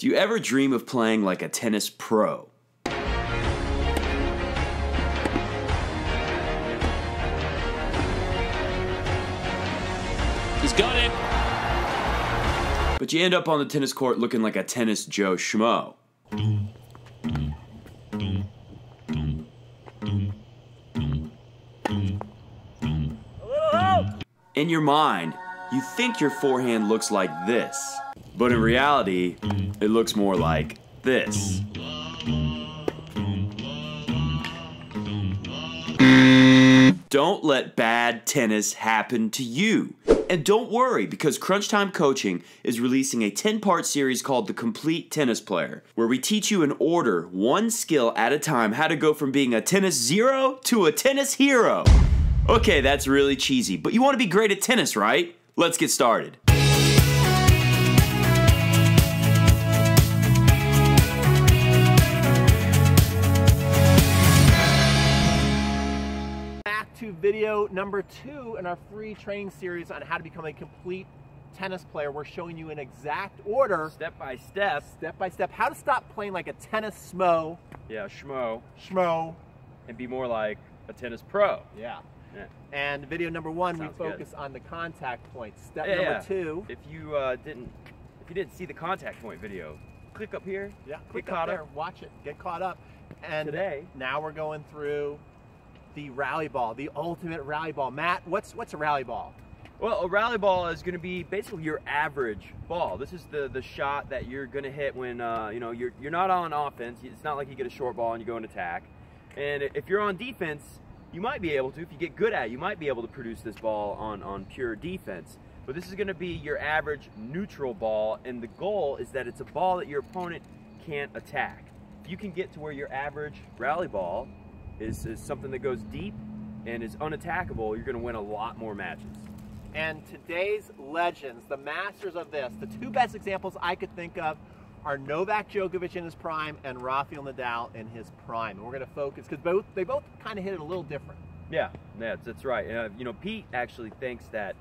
Do you ever dream of playing like a tennis pro? He's got it. But you end up on the tennis court looking like a tennis Joe Schmo. In your mind, you think your forehand looks like this, but in reality, it looks more like this. Don't let bad tennis happen to you. And don't worry, because Crunch Time Coaching is releasing a 10-part series called The Complete Tennis Player, where we teach you in order, one skill at a time, how to go from being a tennis zero to a tennis hero. Okay, that's really cheesy, but you want to be great at tennis, right? Let's get started. Back to video number 2 in our free training series on how to become a complete tennis player. We're showing you in exact order, step by step, how to stop playing like a tennis schmo. Yeah, schmo, and be more like a tennis pro. Yeah. And video number 1, we focus on the contact point. Step number 2. If you didn't see the contact point video, click up here. Yeah, click up there, watch it, get caught up. And today, now we're going through the rally ball, the ultimate rally ball. Matt, what's a rally ball? Well, a rally ball is going to be basically your average ball. This is the shot that you're going to hit when you're not on offense. It's not like you get a short ball and you go in attack. And if you're on defense, you might be able to, if you get good at it, you might be able to produce this ball on pure defense. But this is going to be your average neutral ball, and the goal is that it's a ball that your opponent can't attack. If you can get to where your average rally ball is something that goes deep and is unattackable, you're going to win a lot more matches. And today's legends, the masters of this, the 2 best examples I could think of are Novak Djokovic in his prime and Rafa and Nadal in his prime. And we're going to focus, because they both kind of hit it a little different. Yeah, that's right. Pete actually thinks that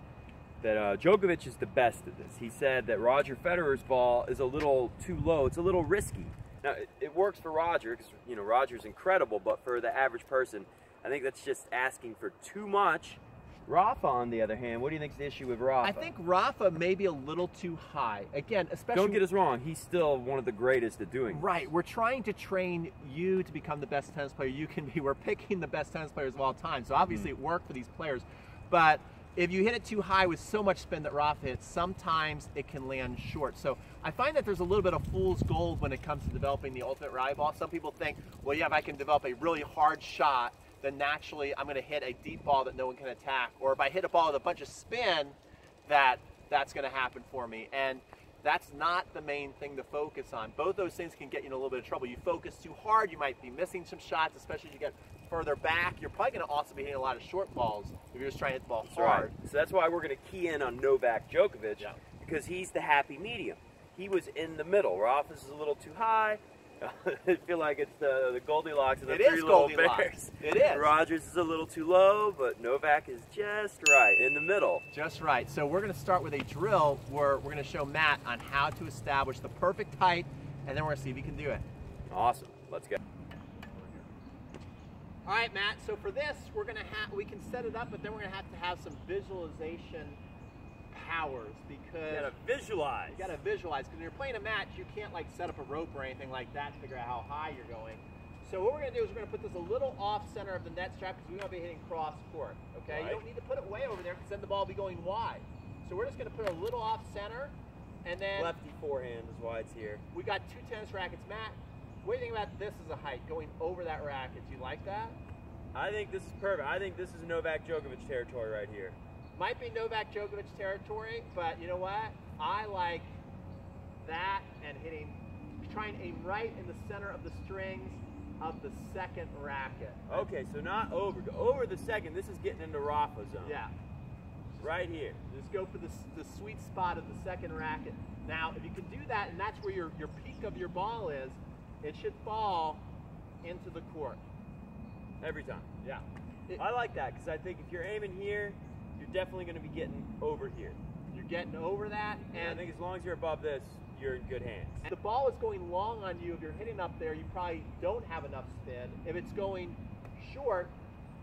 Djokovic is the best at this. He said that Roger Federer's ball is a little too low. It's a little risky. Now, it works for Roger, because Roger's incredible, but for the average person, I think that's just asking for too much. Rafa, on the other hand, what do you think is the issue with Rafa? I think Rafa may be a little too high. Again, especially... Don't get us wrong, he's still one of the greatest at doing this. Right, we're trying to train you to become the best tennis player you can be. We're picking the best tennis players of all time, so obviously it worked for these players. But if you hit it too high with so much spin that Rafa hits, sometimes it can land short. So I find that there's a little bit of fool's gold when it comes to developing the ultimate rally ball. Some people think, well, yeah, if I can develop a really hard shot, then naturally I'm going to hit a deep ball that no one can attack. Or if I hit a ball with a bunch of spin, that's going to happen for me. And that's not the main thing to focus on. Both those things can get you in a little bit of trouble. You focus too hard, you might be missing some shots, especially as you get further back. You're probably going to also be hitting a lot of short balls if you're just trying to hit the ball hard. Right. So that's why we're going to key in on Novak Djokovic, because he's the happy medium. He was in the middle. Rafa's is a little too high. I feel like it's the Goldilocks of the 3 little bears. It is. Rogers is a little too low, but Novak is just right, in the middle. Just right. So we're going to start with a drill where we're going to show Matt on how to establish the perfect height, and then we're going to see if he can do it. Awesome. Let's go. All right, Matt. So for this, we can set it up, but then we're going to have some visualization powers, because you gotta visualize. Because when you're playing a match, you can't like set up a rope or anything like that to figure out how high you're going. So what we're going to do is we're going to put this a little off center of the net strap, because we want to be hitting cross court. Okay, right. You don't need to put it way over there, because then the ball will be going wide. So we're just going to put it a little off center, and then lefty forehand is why it's here. We got 2 tennis rackets. Matt, what do you think about this as a height, going over that racket? Do you like that? I think this is perfect. I think this is Novak Djokovic territory right here. Might be Novak Djokovic territory, but you know what? I like that and trying to aim right in the center of the strings of the second racket. Okay, so not over. Go over the second. This is getting into Rafa zone. Yeah. Right here. Just go for the sweet spot of the second racket. Now, if you can do that, and that's where your peak of your ball is, it should fall into the court. Every time. Yeah. I like that, because I think if you're aiming here, you're definitely going to be getting over here. You're getting over that, and I think as long as you're above this, you're in good hands. If the ball is going long on you, if you're hitting up there, you probably don't have enough spin. If it's going short,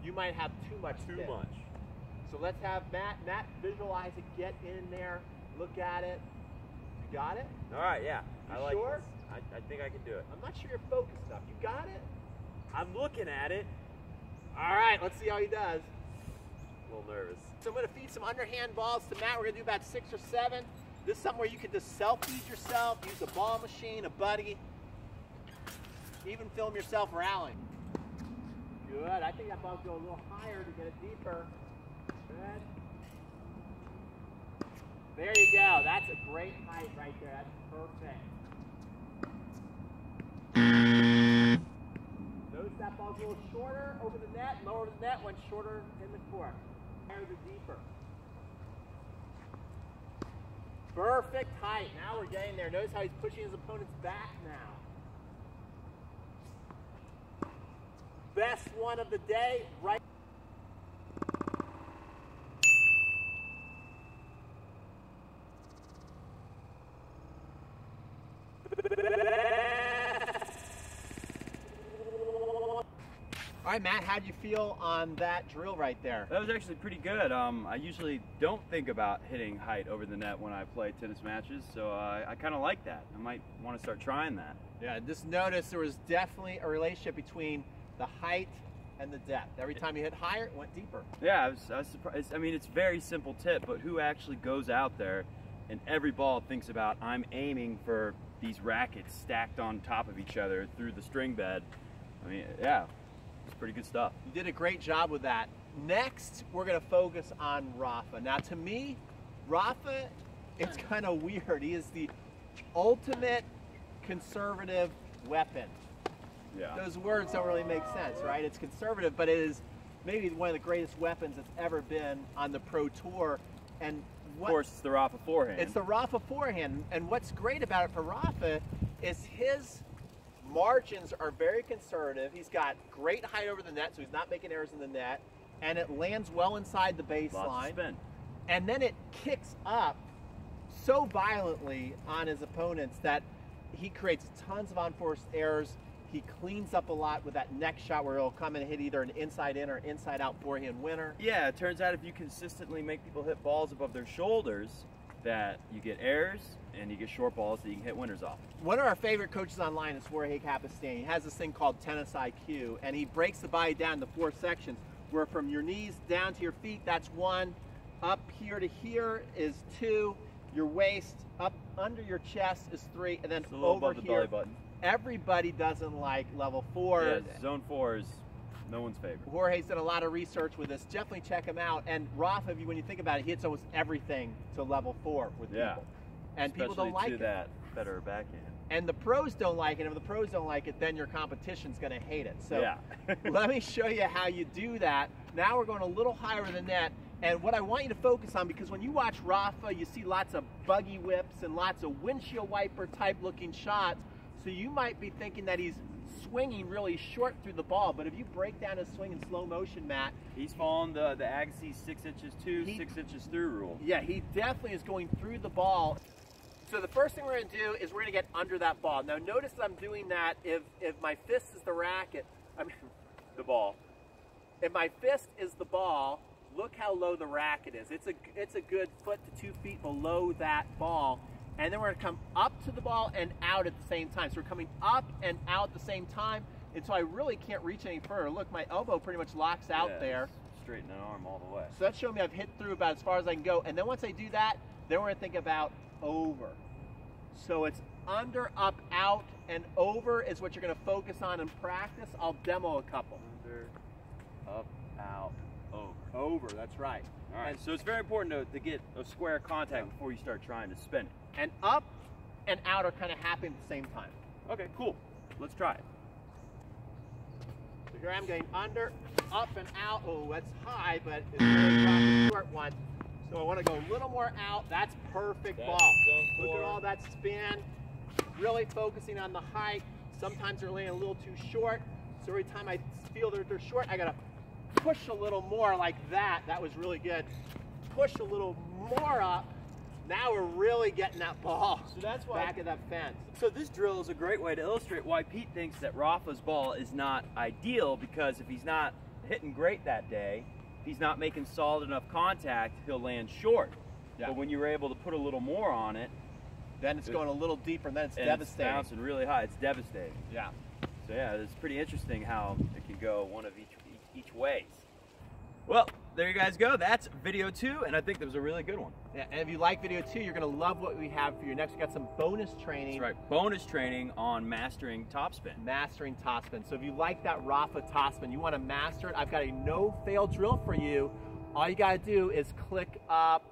you might have too much spin. Too much. So let's have Matt visualize it, get in there, look at it. You got it? All right, yeah. You I like sure? this. I think I can do it. I'm not sure you're focused enough. You got it? I'm looking at it. All right, let's see how he does. A little nervous. So I'm going to feed some underhand balls to Matt. We're going to do about 6 or 7. This is somewhere you can just self-feed yourself, use a ball machine, a buddy, even film yourself rallying. Good. I think that ball will go a little higher to get it deeper. Good. There you go. That's a great height right there. That's perfect. Notice that ball's a little shorter over the net, lower the net, went shorter in the court. Higher the deeper. Perfect height. Now we're getting there. Notice how he's pushing his opponent's back now. Best one of the day, right? All right, Matt, how'd you feel on that drill right there? That was actually pretty good. I usually don't think about hitting height over the net when I play tennis matches, so I kind of like that. I might want to start trying that. Yeah, just notice there was definitely a relationship between the height and the depth. Every time you hit higher, it went deeper. Yeah, I was surprised. I mean, it's a very simple tip, but who actually goes out there and every ball thinks about, I'm aiming for these rackets stacked on top of each other through the string bed? I mean, yeah. It's pretty good stuff. You did a great job with that. Next, we're going to focus on Rafa. Now, to me, Rafa, it's kind of weird. He is the ultimate conservative weapon. Yeah. Those words don't really make sense, right? It's conservative, but it is maybe one of the greatest weapons that's ever been on the Pro Tour. And of course, it's the Rafa forehand. It's the Rafa forehand. And what's great about it for Rafa is his margins are very conservative. He's got great height over the net, so he's not making errors in the net, and it lands well inside the baseline. Lots of spin. And then it kicks up so violently on his opponents that he creates tons of unforced errors. He cleans up a lot with that next shot where he'll come and hit either an inside in or inside out forehand winner. Yeah, it turns out if you consistently make people hit balls above their shoulders, that you get errors and you get short balls that you can hit winners off. One of our favorite coaches online is Jorge Capistani. He has this thing called Tennis IQ, and he breaks the body down into 4 sections, where from your knees down to your feet, that's 1, up here to here is 2, your waist up under your chest is 3, and then it's a little over above the here, belly button. Everybody doesn't like level 4. Yeah, zone 4 is no one's favorite. Jorge's done a lot of research with this. Definitely check him out. And Rafa, when you think about it, he hits almost everything to level 4 with people. And especially people don't like to it. that better backhand. And the pros don't like it. If the pros don't like it, then your competition's going to hate it. So yeah. Let me show you how you do that. Now we're going a little higher than the net. And what I want you to focus on, because when you watch Rafa, you see lots of buggy whips and lots of windshield wiper type looking shots. So you might be thinking that he's swinging really short through the ball, but if you break down his swing in slow motion, Matt, he's following the Agassi 6 inches to 6 inches through rule. Yeah, he definitely is going through the ball. So the first thing we're going to do is we're going to get under that ball. Now notice that I'm doing that if my fist is the racket, the ball. If my fist is the ball, look how low the racket is. It's a good foot to 2 feet below that ball. And then we're going to come up to the ball and out at the same time. So we're coming up and out at the same time until I really can't reach any further. Look, my elbow pretty much locks out there. Straighten that arm all the way. So that's showing me I've hit through about as far as I can go. And then once I do that, then we're going to think about over. So it's under, up, out, and over is what you're going to focus on in practice. I'll demo a couple. Under, up, out, over. Over, that's right. All right, so it's very important to get a square contact before you start trying to spin it. And up and out are kind of happening at the same time. Okay, cool. Let's try it. So here I'm going under, up, and out. Oh, that's high, but it's really a short one. So I want to go a little more out. That's perfect ball. Look at all that spin. Really focusing on the height. Sometimes they're laying a little too short. So every time I feel they're short, I got to push a little more like that. That was really good. Push a little more up. Now we're really getting that ball So that's why back of that fence. So this drill is a great way to illustrate why Pete thinks that Rafa's ball is not ideal, because if he's not hitting great that day, if he's not making solid enough contact, he'll land short. Yeah. But when you're able to put a little more on it, Then it's going a little deeper, and then it's and devastating. it's bouncing really high, it's devastating. Yeah. So yeah, it's pretty interesting how it can go one of each ways. Well, there you guys go. That's video 2, and I think that was a really good one. Yeah, and if you like video 2, you're going to love what we have for you next. We got some bonus training. That's right, bonus training on mastering topspin. Mastering topspin. So if you like that Rafa topspin, you want to master it, I've got a no-fail drill for you. All you got to do is click up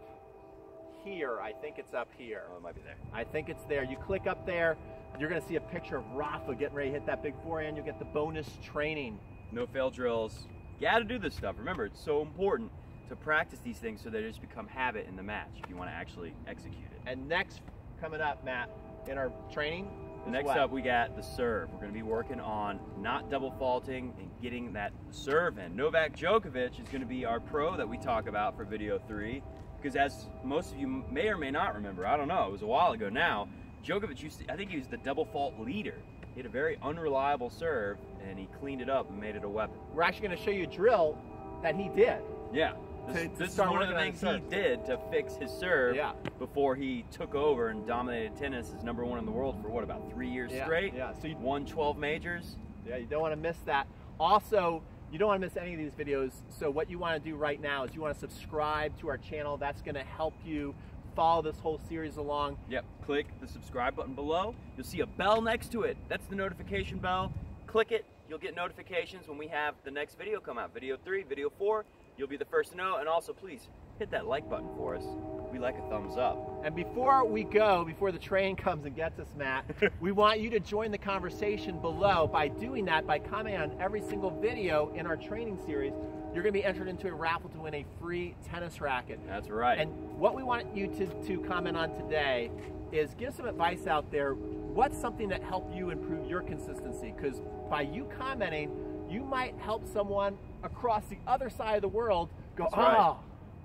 here. I think it's up here. Oh, it might be there. I think it's there. You click up there, you're going to see a picture of Rafa getting ready to hit that big forehand. You'll get the bonus training. No fail drills. You got to do this stuff. Remember, it's so important to practice these things so they just become habit in the match if you want to actually execute it. And next, coming up, Matt, in our training, is Next what? up, we got the serve. We're going to be working on not double faulting and getting that serve in. Novak Djokovic is going to be our pro that we talk about for video 3, because as most of you may or may not remember, I don't know, it was a while ago now, Djokovic used to, I think he was the double fault leader. He had a very unreliable serve, and he cleaned it up and made it a weapon. We're actually going to show you a drill that he did. Yeah. To This is start one of the working on things his he serve. did to fix his serve Yeah. before he took over and dominated tennis as #1 in the world for what, about 3 years Yeah, straight? yeah. So you won 12 majors. Yeah, you don't want to miss that. Also, you don't want to miss any of these videos. So what you want to do right now is you want to subscribe to our channel. That's going to help you follow this whole series along. Yep, click the subscribe button below. You'll see a bell next to it. That's the notification bell. Click it. You'll get notifications when we have the next video come out. Video 3, video 4. You'll be the first to know. And also, please, hit that like button for us. We like a thumbs up. And before we go, before the train comes and gets us, Matt, we want you to join the conversation below. By doing that, by commenting on every single video in our training series, you're going to be entered into a raffle to win a free tennis racket. That's right. And what we want you to comment on today is give some advice out there. What's something that helped you improve your consistency? Because by you commenting, you might help someone across the other side of the world go, That's right. oh,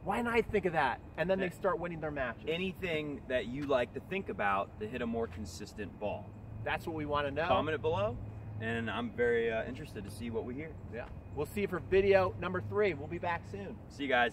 why didn't I think of that? And then they start winning their matches. Anything that you like to think about to hit a more consistent ball. That's what we want to know. Comment it below, and I'm very interested to see what we hear. Yeah. We'll see you for video number 3. We'll be back soon. See you guys.